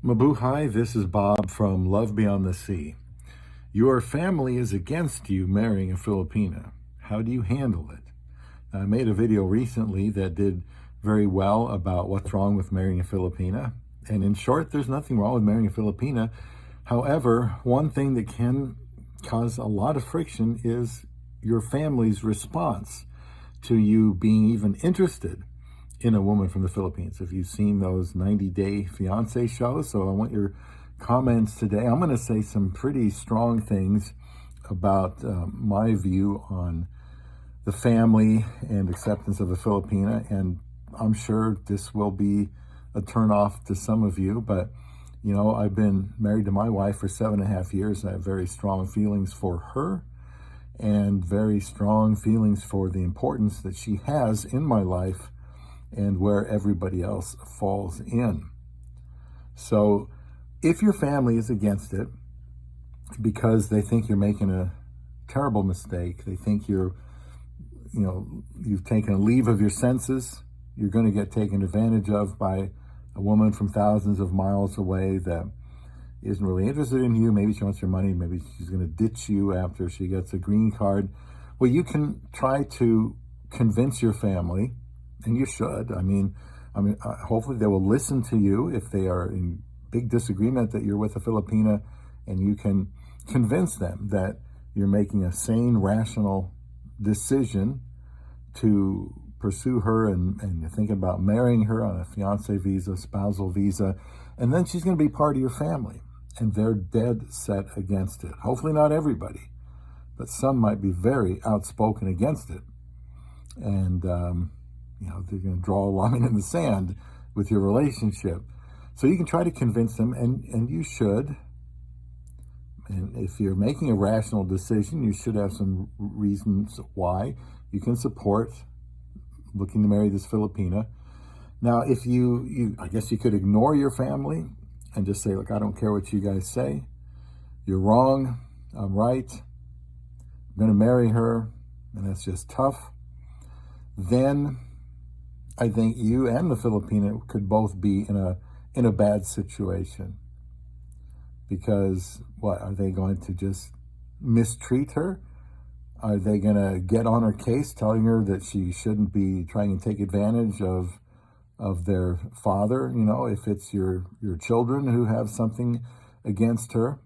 Mabuhay, this is Bob from Love Beyond the Sea. Your family is against you marrying a Filipina. How do you handle it? I made a video recently that did very well about what's wrong with marrying a Filipina. And in short, there's nothing wrong with marrying a Filipina. However, one thing that can cause a lot of friction is your family's response to you being even interested in a woman from the Philippines. If you've seen those 90-day fiancé shows, so I want your comments today. I'm going to say some pretty strong things about my view on the family and acceptance of a Filipina, and I'm sure this will be a turnoff to some of you, but you know, I've been married to my wife for 7.5 years. I have very strong feelings for her and very strong feelings for the importance that she has in my life and where everybody else falls in. So if your family is against it because they think you're making a terrible mistake, they think you've taken a leave of your senses, you're going to get taken advantage of by a woman from thousands of miles away that isn't really interested in you. Maybe she wants your money. Maybe she's going to ditch you after she gets a green card. Well, you can try to convince your family, and you should. I mean, hopefully they will listen to you if they are in big disagreement that you're with a Filipina, and you can convince them that you're making a sane, rational decision to pursue her, and you're thinking about marrying her on a fiancé visa, spousal visa, and then she's going to be part of your family, and they're dead set against it. Hopefully not everybody, but some might be very outspoken against it, and they're going to draw a line in the sand with your relationship. So you can try to convince them, and you should. And if you're making a rational decision, you should have some reasons why you can support looking to marry this Filipina. Now, if you I guess you could ignore your family and just say, look, I don't care what you guys say. You're wrong. I'm right. I'm going to marry her, and that's just tough. Then I think you and the Filipina could both be in a bad situation. Because what, are they going to just mistreat her? Are they going to get on her case telling her that she shouldn't be trying to take advantage of their father, if it's your children who have something against her?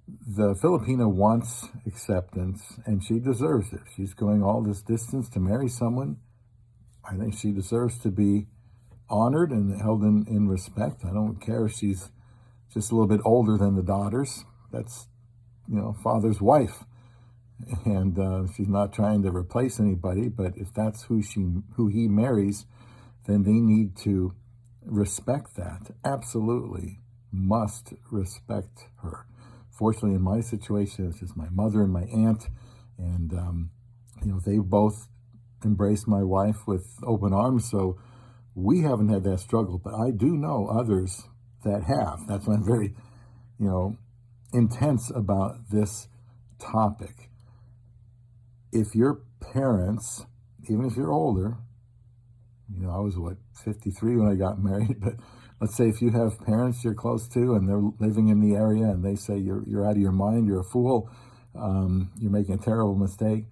The Filipina wants acceptance, and she deserves it. She's going all this distance to marry someone. I think she deserves to be honored and held in respect. I don't care if she's just a little bit older than the daughters. That's, father's wife. And she's not trying to replace anybody, but if that's who he marries, then they need to respect that. Absolutely must respect her. Fortunately, in my situation, it's just my mother and my aunt, and they both embraced my wife with open arms, so we haven't had that struggle, but I do know others that have. That's why I'm very, intense about this topic. If your parents, even if you're older, I was 53 when I got married, but let's say if you have parents you're close to and they're living in the area and they say you're out of your mind, you're a fool, you're making a terrible mistake,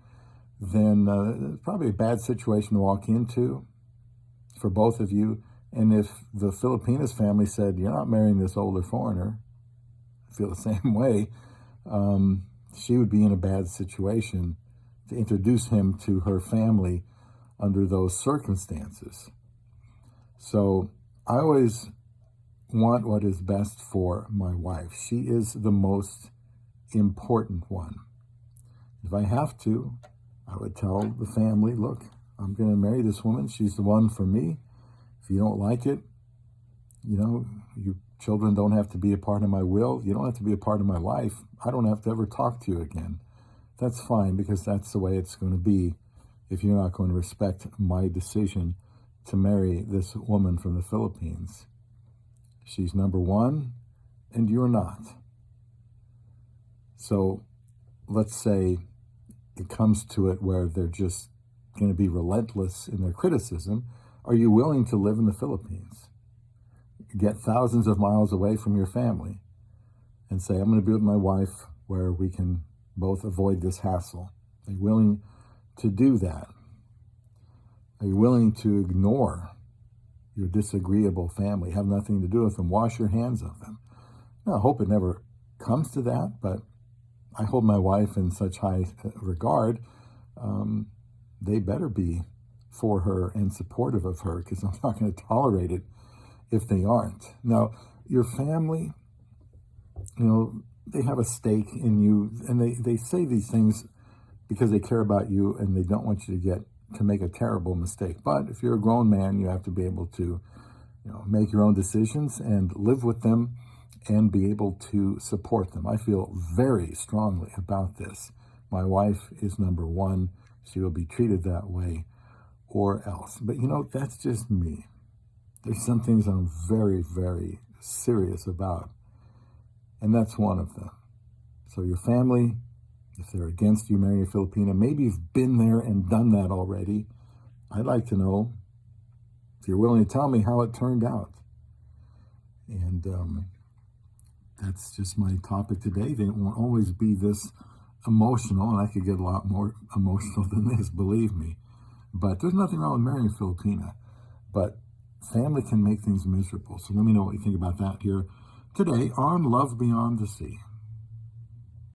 then it's probably a bad situation to walk into for both of you. And if the Filipinas family said, you're not marrying this older foreigner, I feel the same way, she would be in a bad situation to introduce him to her family under those circumstances. So I always want what is best for my wife. She is the most important one. If I have to, I would tell the family, look, I'm going to marry this woman. She's the one for me. If you don't like it, you children don't have to be a part of my will. You don't have to be a part of my life. I don't have to ever talk to you again. That's fine, because that's the way it's going to be if you're not going to respect my decision to marry this woman from the Philippines. She's number one, and you're not. So let's say it comes to it where they're just going to be relentless in their criticism. Are you willing to live in the Philippines? get thousands of miles away from your family and say, I'm going to be with my wife where we can both avoid this hassle? Are you willing to do that? Are you willing to ignore your disagreeable family, have nothing to do with them, wash your hands of them? Now, I hope it never comes to that, but I hold my wife in such high regard. They better be for her and supportive of her, because I'm not going to tolerate it if they aren't. Now, your family, they have a stake in you, and they say these things because they care about you and they don't want you to make a terrible mistake. But if you're a grown man, you have to be able to make your own decisions and live with them and be able to support them. I feel very strongly about this. My wife is number one. She will be treated that way or else. But that's just me. There's some things I'm very, very serious about, and that's one of them. So your family, if they're against you marrying a Filipina, maybe you've been there and done that already. I'd like to know if you're willing to tell me how it turned out. And that's just my topic today. They won't always be this emotional, and I could get a lot more emotional than this, believe me. But there's nothing wrong with marrying a Filipina. But family can make things miserable. So let me know what you think about that here today on Love Beyond the Sea.